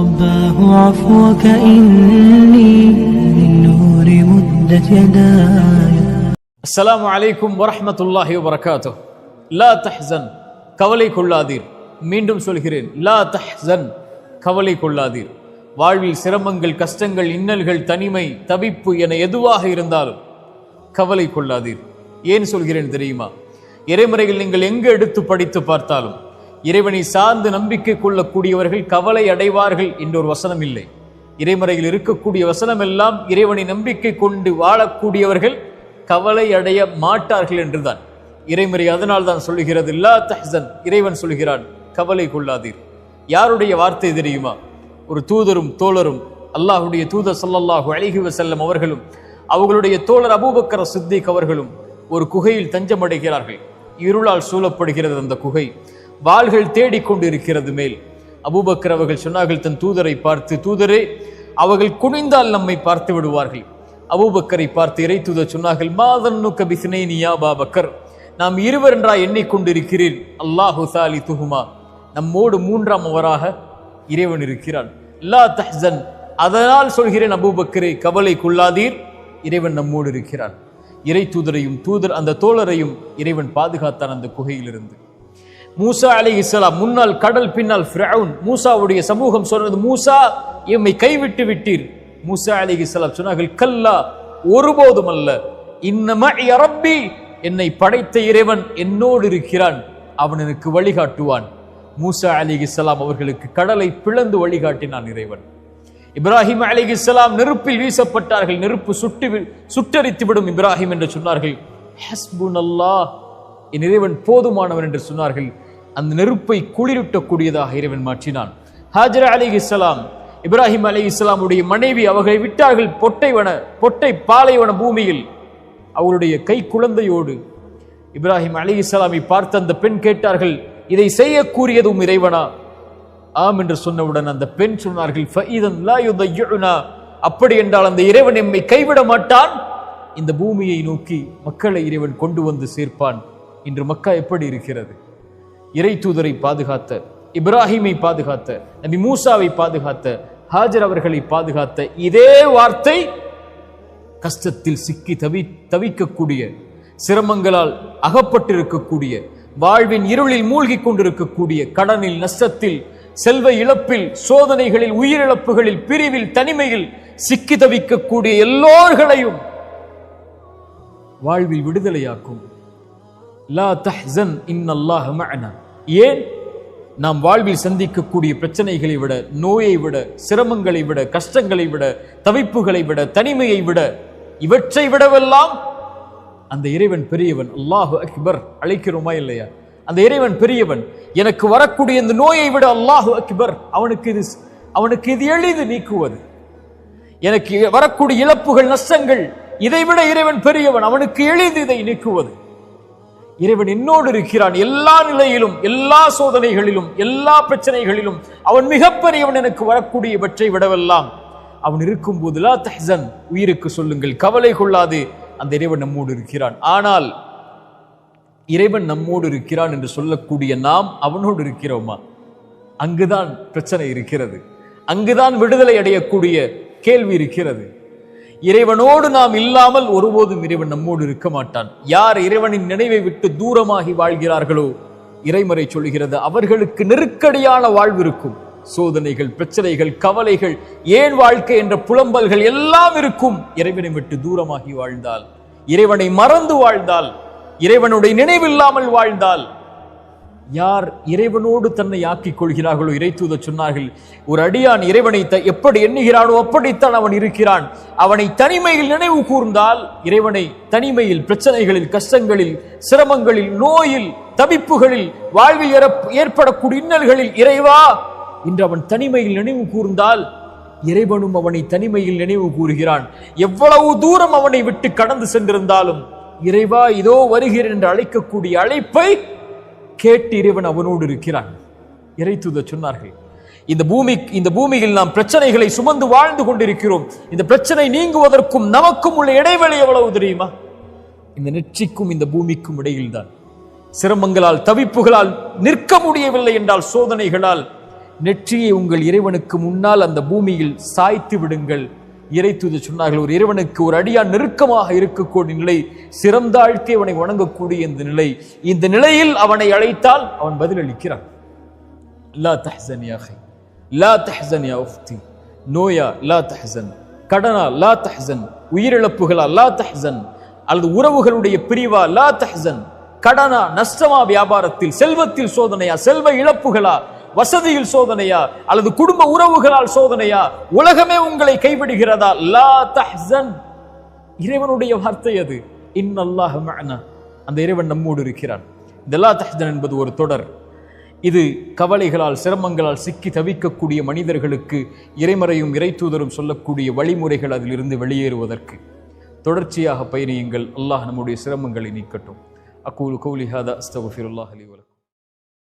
رباه عفوك إني للنور مدت يداي. السلام عليكم ورحمة الله وبركاته. لا تحزن, கவலை கொள்ளாதீர். மீண்டும் சொல்கிறேன், லா தஹ்சன், கவலை கொள்ளாதீர். வாழ்வில் சிரமங்கள், கஷ்டங்கள், இன்னல்கள், தனிமை, தவிப்பு என எதுவாக இருந்தாலும் கவலை கொள்ளாதீர். ஏன் சொல்கிறேன் தெரியுமா? இறைமுறைகள் நீங்கள் எங்கு எடுத்து படித்து பார்த்தாலும் இறைவனை சார்ந்து நம்பிக்கை கொள்ளக்கூடியவர்கள் கவலை அடைவார்கள் என்ற ஒரு வசனம் இல்லை. இறைமுறையில் இருக்கக்கூடிய வசனம் எல்லாம் இறைவனை நம்பிக்கை கொண்டு வாழக்கூடியவர்கள் கவலை அடைய மாட்டார்கள் என்றுதான் இறைமுறை. அதனால் தான் சொல்லுகிறது லா தஹ்சன். இறைவன் சொல்கிறான், கவலை கொள்ளாதீர். யாருடைய வார்த்தை தெரியுமா? ஒரு தூதரும் தோழரும், அல்லாஹுடைய தூதர் ஸல்லல்லாஹு அலைஹி வஸல்லம் அவர்களும் அவர்களுடைய தோழர் அபூபக்கர் சித்திக் அவர்களும் ஒரு குகையில் தஞ்சமடைகிறார்கள். இருளால் சூழப்படுகிறது அந்த குகை. வாள்கள் தேடிக்கொண்டு இருக்கிறது மேல். அபூபக்கர் அவர்கள் சொன்னார்கள் தன் தூதரை பார்த்து, தூதரே, அவர்கள் குனிந்தால் நம்மை பார்த்து விடுவார்கள். அபூபக்கரை பார்த்து இறை தூதர் சொன்னார்கள், மாதன்னுக பிஸ்னைனி யா அபூபக்கர், நாம் இருவர் என்றாய் எண்ணிக்கொண்டிருக்கிறீர். அல்லாஹு சாலிதுஹுமா, நம்மோடு மூன்றாம் அவராக இறைவன் இருக்கிறான். லா தஹ்சன், அதனால் சொல்கிறேன் அபூபக்கரே, கவலை கொள்ளாதீர், இறைவன் நம்மோடு இருக்கிறான். இறை தூதரையும் அந்த தோழரையும் இறைவன் பாதுகாத்தான் அந்த குகையிலிருந்து. மூசா அலைஹிஸ்ஸலாம் முன்னால் கடல், பின்னால் ஃபிரௌன். மூசாவுடைய சமூகம் சொன்னது, மூசா, எம்மை கைவிட்டு விட்டீர். மூசா அலைஹிஸ்ஸலாம் சொன்னார்கள், கல்லா, ஒருபோதும் அல்ல, இன்னம ரப்பி, என்னை படைத்த இறைவன் என்னோடு இருக்கிறான், அவன் எனக்கு வழிகாட்டுவான். மூசா அலைஹிஸ்ஸலாம் அவர்களுக்கு கடலை பிளந்து வழிகாட்டினான் இறைவன். இப்ராஹிம் அலைஹிஸ்ஸலாம் நெருப்பில் வீசப்பட்டார்கள். நெருப்பு சுட்டரித்து விடும் இப்ராஹிம் என்று சொன்னார்கள். ஹஸ்புனல்லாஹ், என் இறைவன் போதுமானவன் என்று சொன்னார்கள். அந்த நெருப்பை குளிரூட்டக்கூடியதாக இறைவன் மாற்றினான். ஹாஜரா அலைஹிஸ்ஸலாம், இப்ராஹிம் அலைஹிஸ்ஸலாமுடைய மனைவி, அவர்களை விட்டார்கள் பொட்டை பாலைவன பூமியில் அவருடைய கை குழந்தையோடு. இப்ராஹிம் அலைஹிஸ்ஸலாமை பார்த்து அந்த பெண் கேட்டார்கள், இதை செய்யக்கூடியதும் இறைவனா? ஆம் என்று சொன்னவுடன் அந்த பெண் சொன்னார்கள், ஃபஇதன் லா யுதையுனா, அப்படி என்றால் அந்த இறைவன் எம்மை கைவிட மாட்டான். இந்த பூமியை நோக்கி மக்களை இறைவன் கொண்டு வந்து சேர்ப்பான். இன்று மக்கா எப்படி இருக்கிறது? இறை தூதரை பாதுகாத்த, இப்ராஹிமை பாதுகாத்த, நபி மூசாவை பாதுகாத்த, ஹாஜர் அவர்களை பாதுகாத்த இதே வார்த்தை கஷ்டத்தில் சிக்கி தவிக்கக்கூடிய, சிரமங்களால் அகப்பட்டிருக்கக்கூடிய, வாழ்வின் இருளில் மூழ்கி கொண்டிருக்கக்கூடிய, கடனில், நஷ்டத்தில், செல்வ இழப்பில், சோதனைகளில், உயிரிழப்புகளில், பிரிவில், தனிமையில் சிக்கி தவிக்கக்கூடிய எல்லோர்களையும் வாழ்வில் விடுதலையாக்கும். லா தஹ்சன் இன்னல்லாஹ மஅனா. ஏன்? நாம் வாழ்வில் சந்திக்கக்கூடிய பிரச்சனைகளை விட, நோயை விட, சிரமங்களை விட, கஷ்டங்களை விட, தவிப்புகளை விட, தனிமையை விட, இவற்றை விடவெல்லாம் அந்த இறைவன் பெரியவன். அல்லாஹு அக்பர் அழைக்கிறோமா இல்லையா? அந்த இறைவன் பெரியவன். எனக்கு வரக்கூடிய இந்த நோயை விட அல்லாஹு அக்பர், அவனுக்கு இது எளிது நீக்குவது. எனக்கு வரக்கூடிய இழப்புகள், நஷ்டங்கள், இதை விட இறைவன் பெரியவன், அவனுக்கு எளிது இதை நீக்குவது. இறைவன் என்னோடு இருக்கிறான் எல்லா நிலையிலும், எல்லா சோதனைகளிலும், எல்லா பிரச்சனைகளிலும். அவன் மிகப்பெரியவன். எனக்கு வரக்கூடிய இவற்றை விடவெல்லாம் அவன் இருக்கும் போது லா தஹ்சன், உயிருக்கு சொல்லுங்கள், கவலை கொள்ளாது, அந்த இறைவன் நம்மோடு இருக்கிறான். ஆனால் இறைவன் நம்மோடு இருக்கிறான் என்று சொல்லக்கூடிய நாம் அவனோடு இருக்கிறோமா? அங்குதான் பிரச்சனை இருக்கிறது. அங்குதான் விடுதலை அடையக்கூடிய கேள்வி இருக்கிறது. இறைவனோடு நாம் இல்லாமல் ஒருபோதும் இறைவன் நம்மோடு இருக்க மாட்டான். யார் இறைவனின் நினைவை விட்டு தூரமாகி வாழ்கிறார்களோ, இறைமறை சொல்கிறது, அவர்களுக்கு நெருக்கடியான வாழ்வு இருக்கும். சோதனைகள், பிரச்சனைகள், கவலைகள், ஏன் வாழ்க்கை என்ற புலம்பல்கள் எல்லாம் இருக்கும். இறைவனை விட்டு தூரமாகி வாழ்ந்தால், இறைவனை மறந்து வாழ்ந்தால், இறைவனுடைய நினைவில்லாமல் வாழ்ந்தால், யார் இறைவனோடு தன்னை ஆக்கிக் கொள்கிறார்களோ, இறை தூதர் சொன்னார்கள், ஒரு அடியான் இறைவனை எப்படி எண்ணுகிறானோ அப்படித்தான் அவன் இருக்கிறான். அவனை தனிமையில் நினைவு கூர்ந்தால், இறைவனை தனிமையில், பிரச்சனைகளில், கஷ்டங்களில், சிரமங்களில், நோயில், தவிப்புகளில், வாழ்வில் ஏற்படக்கூடிய இன்னல்களில், இறைவா என்று அவன் தனிமையில் நினைவு கூர்ந்தால், இறைவனும் அவனை தனிமையில் நினைவு கூறுகிறான். எவ்வளவு தூரம் அவனை விட்டு கடந்து சென்றிருந்தாலும், இறைவா இதோ வருகிறேன் என்று அழைக்கக்கூடிய அழைப்பை கேட்டு இறைவன் அவனோடு இருக்கிறான். இறை தூதர் சொன்னார்கள், இந்த பூமியில் நாம் பிரச்சனைகளை சுமந்து வாழ்ந்து கொண்டிருக்கிறோம். இந்த பிரச்சனை நீங்குவதற்கும் நமக்கும் உள்ள இடைவெளி எவ்வளவு தெரியுமா? இந்த நெற்றிக்கும் இந்த பூமிக்கும் இடையில்தான். சிரமங்களால், தவிப்புகளால் நிற்க முடியவில்லை என்றால், சோதனைகளால் நெற்றியை உங்கள் இறைவனுக்கு முன்னால் அந்த பூமியில் சாய்த்து விடுங்கள். இறை தூதர் சொன்னார்கள், ஒரு இறைவனுக்கு ஒரு அடியான் நெருக்கமாக இருக்கக்கூடிய நிலை, சிறந்தாழ்த்தி அவனை வணங்கக்கூடிய இந்த நிலை, இந்த நிலையில் அவனை அழைத்தால் அவன் பதிலளிக்கிறான். லா தஹ்சன் யா அஹி, லா தஹ்சன் யா உஃப்தி. நோயா லா தஹ்சன், கடனா லா தஹ்சன், உயிரிழப்புகளா லா தஹ்சன், அல்லது உறவுகளுடைய பிரிவா லா தஹ்சன், கடனா நஷ்டமா, வியாபாரத்தில் செல்வத்தில் சோதனையா, செல்வ இழப்புகளா, வசதியில் சோதனையா, அல்லது குடும்ப உறவுகளால் சோதனையா, உலகமே உங்களை கைவிடுகிறதா, லா தஹ்சன். இறைவனுடைய வார்த்தை அது. இன்னல்லாஹ மஅனா, அந்த இறைவன் நம்மோடு இருக்கிறான். இந்த லா தஹ்சன் என்பது ஒரு தொடர். இது கவலைகளால் சிரமங்களால் சிக்கி தவிக்கக்கூடிய மனிதர்களுக்கு இறைமறையும் இறை தூதரும் சொல்லக்கூடிய வழிமுறைகள் அதிலிருந்து வெளியேறுவதற்கு தொடர்ச்சியாக பயணியுங்கள். அல்லாஹ் நம்முடைய சிரமங்களை நீக்கட்டும். அகூலு கௌலி ஹாதா அஸ்தக்ஃபிருல்லாஹ் லி வ லக்கும்.